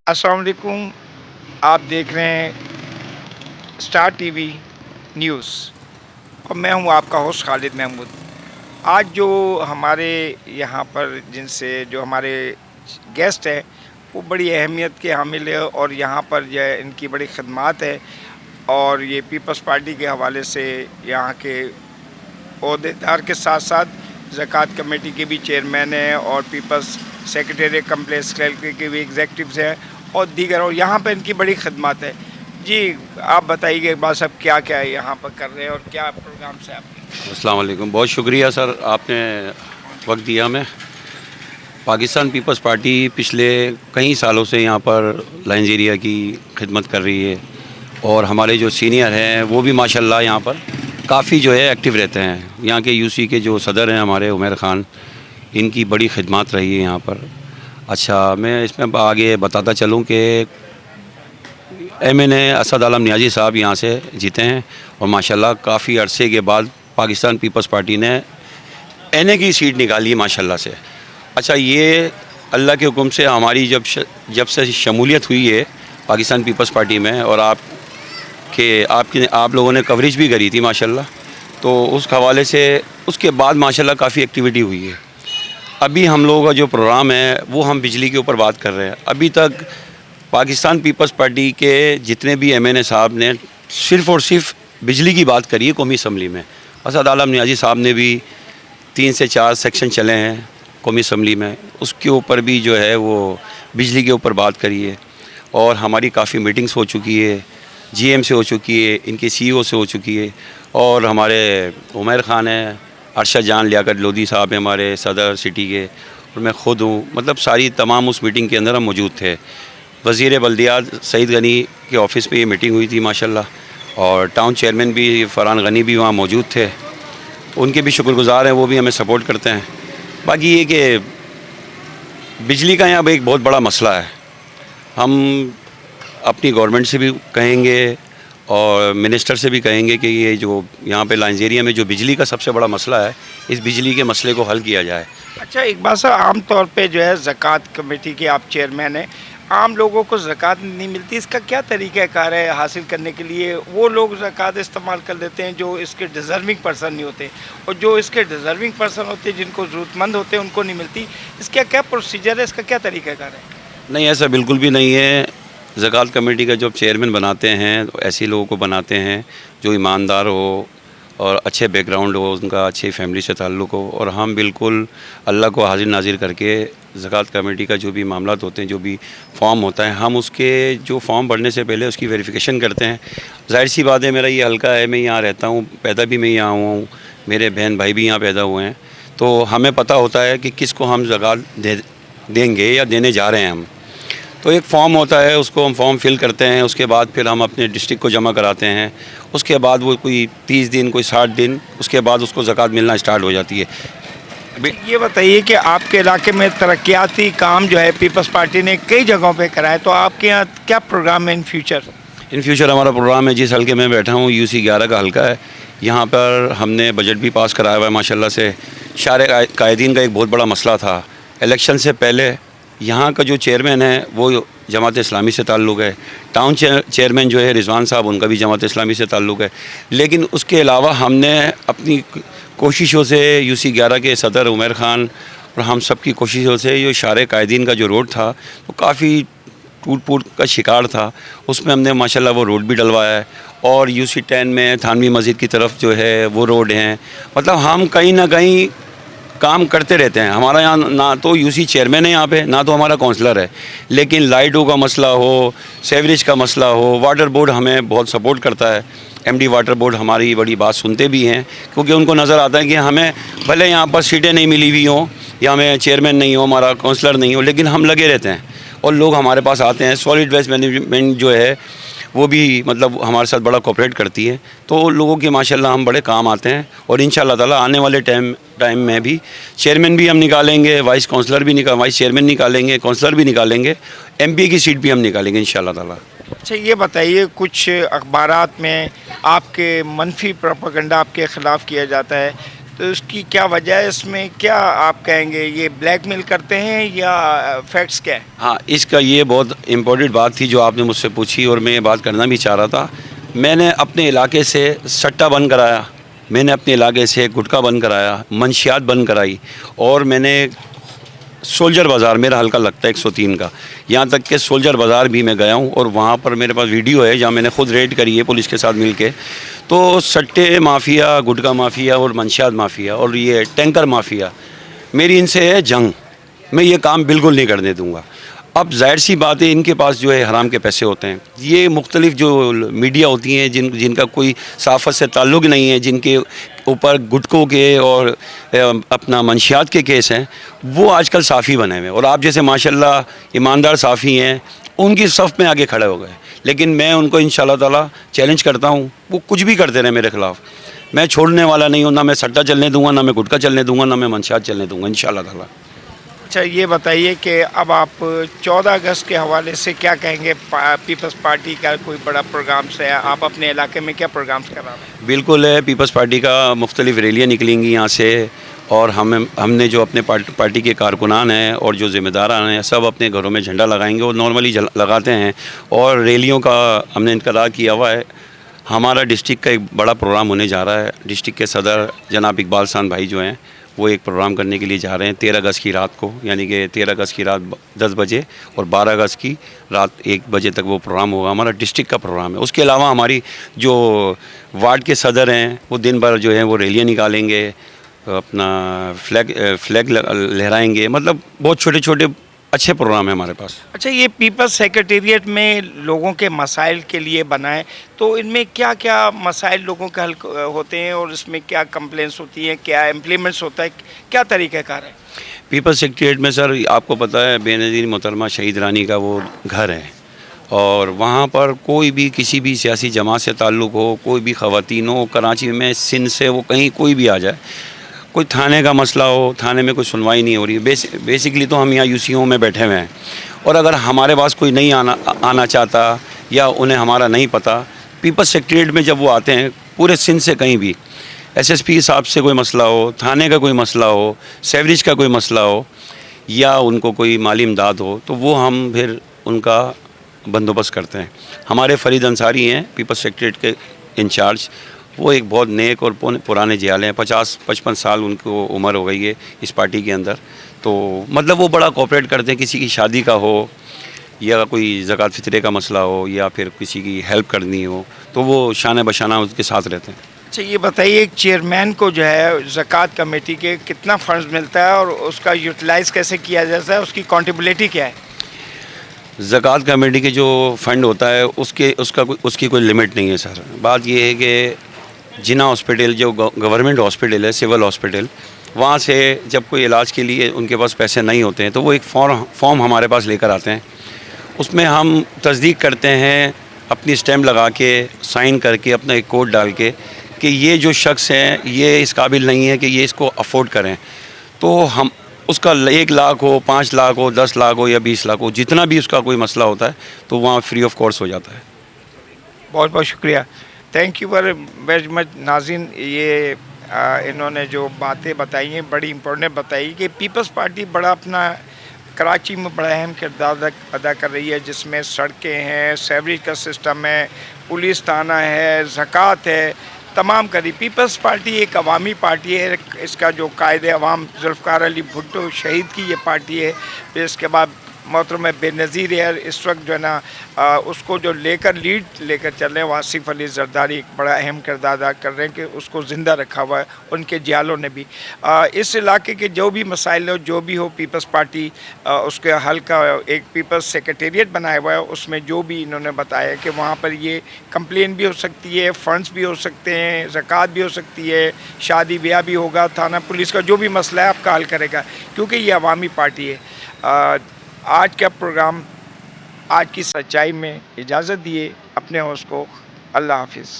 अस्सलाम वालेकुम। आप देख रहे हैं स्टार टीवी न्यूज़ और मैं हूं आपका होस्ट खालिद महमूद। आज जो हमारे यहाँ पर जिनसे जो हमारे गेस्ट हैं वो बड़ी अहमियत के हामिल है और यहाँ पर जो है इनकी बड़ी खदमात है और ये पीपल्स पार्टी के हवाले से यहाँ के ओहदेदार के साथ साथ ज़कात कमेटी के भी चेयरमैन हैं और पीपल्स सेक्रेटेरिएट कम्प्लेक्स के भी एग्जेक्टिव्स हैं और दीगर, और यहाँ पर इनकी बड़ी खदमात है। जी आप बताइए एक बार सब क्या क्या है यहाँ पर कर रहे हैं और क्या प्रोग्राम से आपके। अस्सलाम वालेकुम, बहुत शुक्रिया सर, आपने वक्त दिया हमें। पाकिस्तान पीपल्स पार्टी पिछले कई सालों से यहाँ पर लाइन्स एरिया की खिदमत कर रही है और हमारे जो सीनियर हैं वो भी माशाल्लाह यहाँ पर काफ़ी जो है एक्टिव रहते हैं। यहाँ के यूसी के जो सदर हैं हमारे उमर ख़ान, इनकी बड़ी खिदमत रही है यहाँ पर। अच्छा, मैं इसमें आगे बताता चलूँ कि MNA असद आलम नियाज़ी साहब यहाँ से जीते हैं और माशाल्लाह काफ़ी अरसे के बाद पाकिस्तान पीपल्स पार्टी ने NA की सीट निकाली है माशाल्लाह से। अच्छा, ये अल्लाह के हुक्म से हमारी जब से शमूलियत हुई है पाकिस्तान पीपल्स पार्टी में और आप लोगों ने कवरेज भी करी थी माशाल्लाह, तो उस हवाले से उसके बाद माशाल्लाह काफ़ी एक्टिविटी हुई है। अभी हम लोगों का जो प्रोग्राम है वो हम बिजली के ऊपर बात कर रहे हैं। अभी तक पाकिस्तान पीपल्स पार्टी के जितने भी MNA साहब ने सिर्फ़ और सिर्फ बिजली की बात करी है कौमी असम्बली में। असद आलम नियाज़ी साहब ने भी 3 से 4 सेक्शन चले हैं कौमी असम्बली में, उसके ऊपर भी जो है वो बिजली के ऊपर बात करी है और हमारी काफ़ी मीटिंग्स हो चुकी है, GM से हो चुकी है, इनके CEO से हो चुकी है और हमारे उमर ख़ान हैं, अरशद जान लियाकत लोधी साहब हैं हमारे सदर सिटी के, और मैं ख़ुद हूँ। मतलब सारी तमाम उस मीटिंग के अंदर हम मौजूद थे। वज़ीर बल्दियात सईद गनी के ऑफ़िस पे ये मीटिंग हुई थी माशाल्लाह, और टाउन चेयरमैन भी फ़रहान गनी भी वहाँ मौजूद थे। उनके भी शुक्रगुज़ार हैं, वो भी हमें सपोर्ट करते हैं। बाकी ये कि बिजली का यहाँ एक बहुत बड़ा मसला है। हम अपनी गवर्नमेंट से भी कहेंगे और मिनिस्टर से भी कहेंगे कि ये जो यहाँ पे लाइन्स एरिया में जो बिजली का सबसे बड़ा मसला है, इस बिजली के मसले को हल किया जाए। अच्छा, एक बात सर, आम तौर पे जो है ज़कात कमेटी के आप चेयरमैन हैं, आम लोगों को ज़कात नहीं मिलती, इसका क्या तरीक़ाकार है हासिल करने के लिए? वो लोग ज़कात इस्तेमाल कर लेते हैं जो इसके डिज़र्विंग पर्सन नहीं होते, और जो इसके डिज़र्विंग पर्सन होते हैं जिनको ज़रूरतमंद होते हैं उनको नहीं मिलती। इसका क्या प्रोसीजर है, इसका क्या तरीक़ाकार है? नहीं, ऐसा बिल्कुल भी नहीं है। ज़कात कमेटी का जो चेयरमैन बनाते हैं तो ऐसे लोगों को बनाते हैं जो ईमानदार हो और अच्छे बैकग्राउंड हो, उनका अच्छे फैमिली से ताल्लुक़ हो, और हम बिल्कुल अल्लाह को हाजिर नाजिर करके ज़कात कमेटी का जो भी मामलात होते हैं, जो भी फॉर्म होता है, हम उसके जो फॉर्म भरने से पहले उसकी वेरिफिकेशन करते हैं। ज़ाहिर सी बात है, मेरा ये हल्का है, मैं यहाँ रहता हूँ, पैदा भी मैं यहाँ हुआ हूँ, मेरे बहन भाई भी यहाँ पैदा हुए हैं, तो हमें पता होता है कि किसको हम ज़कात देंगे या देने जा रहे हैं हम। तो एक फ़ॉर्म होता है, उसको हम फॉर्म फिल करते हैं, उसके बाद फिर हम अपने डिस्ट्रिक्ट को जमा कराते हैं। उसके बाद वो कोई 30 दिन, कोई 60 दिन, उसके बाद उसको ज़कात मिलना स्टार्ट हो जाती है। अभी ये बताइए कि आपके इलाके में तरक्याती काम जो है पीपल्स पार्टी ने कई जगहों पे कराए, तो आपके यहाँ क्या प्रोग्राम है इन फ्यूचर? हमारा प्रोग्राम है, जिस हल्के में बैठा हूँ UC 11 का हल्का है, यहाँ पर हमने बजट भी पास कराया हुआ है माशाल्लाह से। शारे कायदीन का एक बहुत बड़ा मसला था। इलेक्शन से पहले यहाँ का जो चेयरमैन है वो जमात इस्लामी से ताल्लुक़ है, टाउन चेयरमैन जो है रिजवान साहब, उनका भी जमात इस्लामी से ताल्लुक़ है। लेकिन उसके अलावा हमने अपनी कोशिशों से UC 11 के सदर उमर ख़ान और हम सब की कोशिशों से जो शारे कायदीन का जो रोड था वो काफ़ी टूट फूट का शिकार था, उसमें हमने माशाल्लाह वो रोड भी डलवाया है। और UC 10 में थानवी मस्जिद की तरफ जो है वो रोड हैं। मतलब हम कहीं ना कहीं काम करते रहते हैं। हमारा यहाँ ना तो UC चेयरमैन है यहाँ पे, ना तो हमारा काउंसलर है, लेकिन लाइटों का मसला हो, सेवरेज का मसला हो, वाटर बोर्ड हमें बहुत सपोर्ट करता है। MD वाटर बोर्ड हमारी बड़ी बात सुनते भी हैं, क्योंकि उनको नज़र आता है कि हमें भले यहाँ पर सीटें नहीं मिली हुई हों या हमें चेयरमैन नहीं हो, हमारा काउंसलर नहीं हो, लेकिन हम लगे रहते हैं और लोग हमारे पास आते हैं। सॉलिड वेस्ट मैनेजमेंट जो है वो भी मतलब हमारे साथ बड़ा कोऑपरेट करती है, तो लोगों के माशाल्लाह हम बड़े काम आते हैं। और इंशाल्लाह ताला आने वाले टाइम में भी चेयरमैन भी हम निकालेंगे, वाइस चेयरमैन निकालेंगे, काउंसलर भी निकालेंगे, MP की सीट भी हम निकालेंगे इंशाल्लाह ताला। अच्छा, ये बताइए, कुछ अखबारात में आपके मनफी प्रोपेगेंडा आपके ख़िलाफ़ किया जाता है تو اس کی کیا وجہ ہے؟ اس میں کیا آپ کہیں گے، یہ بلیک میل کرتے ہیں یا فیکٹس کیا ہے؟ ہاں، اس کا یہ بہت امپورٹنٹ بات تھی جو آپ نے مجھ سے پوچھی، اور میں یہ بات کرنا بھی چاہ رہا تھا. میں نے اپنے علاقے سے سٹہ بند کرایا، میں نے اپنے علاقے سے گٹکا بند کرایا، منشیات بند کرائی، اور میں نے سولجر بازار، میرا حلقہ لگتا ہے 103 کا، یہاں تک کہ سولجر بازار بھی میں گیا ہوں، اور وہاں پر میرے پاس ویڈیو ہے جہاں میں نے خود ریڈ کری ہے پولیس کے ساتھ مل کے. تو سٹے مافیا، گٹکا مافیا اور منشیات مافیا اور یہ ٹینکر مافیا، میری ان سے ہے جنگ. میں یہ کام بالکل نہیں کرنے دوں گا. اب ظاہر سی بات ہے، ان کے پاس جو ہے حرام کے پیسے ہوتے ہیں. یہ مختلف جو میڈیا ہوتی ہیں جن کا کوئی صحافت سے تعلق نہیں ہے، جن کے اوپر گٹکوں کے اور اپنا منشیات کے کیس ہیں، وہ آج کل صحافی بنے ہوئے ہیں. اور آپ جیسے ماشاءاللہ ایماندار صحافی ہیں، ان کی صف میں آگے کھڑے ہو گئے. لیکن میں ان کو انشاءاللہ تعالی چیلنج کرتا ہوں، وہ کچھ بھی کرتے رہے میرے خلاف، میں چھوڑنے والا نہیں ہوں. نہ میں سٹہ چلنے دوں گا، نہ میں گٹکا چلنے دوں گا، نہ میں منشیات چلنے دوں گا انشاءاللہ تعالی. اچھا یہ بتائیے کہ اب آپ 14 اگست کے حوالے سے کیا کہیں گے؟ پیپلز پارٹی کا کوئی بڑا پروگرامس ہے؟ آپ اپنے علاقے میں کیا پروگرامس کرا رہے ہیں؟ بالکل ہے، پیپلز پارٹی کا مختلف ریلیاں نکلیں گی یہاں سے، اور ہم نے جو اپنے پارٹی کے کارکنان ہیں اور جو ذمہ داران ہیں، سب اپنے گھروں میں جھنڈا لگائیں گے، اور نارملی لگاتے ہیں. اور ریلیوں کا ہم نے انقرار کیا ہوا ہے. ہمارا ڈسٹرکٹ کا ایک بڑا پروگرام ہونے جا رہا ہے. ڈسٹرکٹ کے صدر جناب اقبال سان بھائی جو ہیں، وہ ایک پروگرام کرنے کے لیے جا رہے ہیں 13 اگست کی رات کو، یعنی کہ 13 اگست کی رات 10 بجے اور 12 اگست کی رات 1 بجے تک وہ پروگرام ہوگا. ہمارا ڈسٹرکٹ کا پروگرام ہے. اس کے علاوہ ہماری جو وارڈ کے صدر ہیں، وہ دن بھر جو ہیں وہ ریلیاں نکالیں گے، اپنا فلیگ لہرائیں گے. مطلب بہت چھوٹے چھوٹے اچھے پروگرام ہیں ہمارے پاس. اچھا یہ پیپلز سیکریٹریٹ میں لوگوں کے مسائل کے لیے بنا ہے، تو ان میں کیا کیا مسائل لوگوں کے حل ہوتے ہیں، اور اس میں کیا کمپلینس ہوتی ہیں، کیا امپلیمنٹس ہوتا ہے، کیا طریقہ کار ہے؟ پیپلز سیکریٹریٹ میں سر آپ کو پتہ ہے بے نظیر محترمہ شہید رانی کا وہ گھر ہے، اور وہاں پر کوئی بھی کسی بھی سیاسی جماعت سے تعلق ہو، کوئی بھی خواتین ہو، کراچی میں سندھ سے وہ کہیں کوئی بھی آ جائے، کوئی تھانے کا مسئلہ ہو، تھانے میں کوئی سنوائی نہیں ہو رہی ہے. بیسکلی تو ہم یہاں UCO میں بیٹھے ہوئے ہیں، اور اگر ہمارے پاس کوئی نہیں آنا چاہتا یا انہیں ہمارا نہیں پتہ، پیپلز سیکریٹریٹ میں جب وہ آتے ہیں پورے سندھ سے کہیں بھی، SSP صاحب سے کوئی مسئلہ ہو، تھانے کا کوئی مسئلہ ہو، سیوریج کا کوئی مسئلہ ہو، یا ان کو کوئی مالی امداد ہو، تو وہ ہم پھر ان کا بندوبست کرتے ہیں. ہمارے فرید انصاری ہیں پیپلز سیکریٹریٹ کے انچارج، وہ ایک بہت نیک اور پرانے جیالے ہیں. 50-55 سال ان کو عمر ہو گئی ہے اس پارٹی کے اندر. تو مطلب وہ بڑا کوآپریٹ کرتے ہیں. کسی کی شادی کا ہو یا کوئی زکوٰۃ فطرے کا مسئلہ ہو یا پھر کسی کی ہیلپ کرنی ہو، تو وہ شانہ بشانہ اس کے ساتھ رہتے ہیں. اچھا یہ بتائیے ایک چیئرمین کو جو ہے زکوٰۃ کمیٹی کے کتنا فنڈز ملتا ہے، اور اس کا یوٹیلائز کیسے کیا جاتا ہے، اس کی اکاؤنٹیبلٹی کیا ہے؟ زکوٰۃ کمیٹی کے جو فنڈ ہوتا ہے اس کی کوئی لمٹ نہیں ہے سر. بات یہ ہے کہ جنا ہاسپٹل جو گورنمنٹ ہاسپٹل ہے، سول ہاسپٹل، وہاں سے جب کوئی علاج کے لیے ان کے پاس پیسے نہیں ہوتے ہیں تو وہ ایک فارم ہمارے پاس لے کر آتے ہیں. اس میں ہم تصدیق کرتے ہیں اپنی اسٹیمپ لگا کے، سائن کر کے، اپنا ایک کوڈ ڈال کے کہ یہ جو شخص ہیں یہ اس قابل نہیں ہے کہ یہ اس کو افورڈ کریں. تو ہم اس کا 1 لاکھ ہو، 5 لاکھ ہو، 10 لاکھ ہو یا 20 لاکھ ہو، جتنا بھی اس کا کوئی مسئلہ ہوتا ہے تو وہاں فری آف کاسٹ ہو جاتا ہے. بہت بہت شکریہ، تھینک یو ویری مچ. ناظرین، یہ انہوں نے جو باتیں بتائی ہیں بڑی امپورٹنٹ بتائی کہ پیپلز پارٹی بڑا اپنا کراچی میں بڑا اہم کردار ادا کر رہی ہے، جس میں سڑکیں ہیں، سیوریج کا سسٹم ہے، پولیس تھانہ ہے، زکوٰۃ ہے، تمام کری. پیپلز پارٹی ایک عوامی پارٹی ہے. اس کا جو قائد عوام ذوالفقار علی بھٹو شہید کی یہ پارٹی ہے. پھر اس کے بعد محترم بے نظیر ہے اس وقت جو ہے نا، اس کو جو لیڈ لے کر چل رہے ہیں، وہ آصف علی زرداری ایک بڑا اہم کردار ادا کر رہے ہیں کہ اس کو زندہ رکھا ہوا ہے ان کے جیالوں نے بھی. اس علاقے کے جو بھی مسائل ہو، جو بھی ہو، پیپلز پارٹی اس کے حل کا ایک پیپلز سیکریٹریٹ بنایا ہوا ہے. اس میں جو بھی انہوں نے بتایا کہ وہاں پر یہ کمپلین بھی ہو سکتی ہے، فنڈز بھی ہو سکتے ہیں، زکوٰۃ بھی ہو سکتی ہے، شادی بیاہ بھی ہوگا، تھانہ پولیس کا جو بھی مسئلہ ہے آپ کا حل کرے گا، کیونکہ یہ عوامی پارٹی ہے. آج کا پروگرام آج کی سچائی میں اجازت دیے، اپنے ہوسٹ کو اللہ حافظ.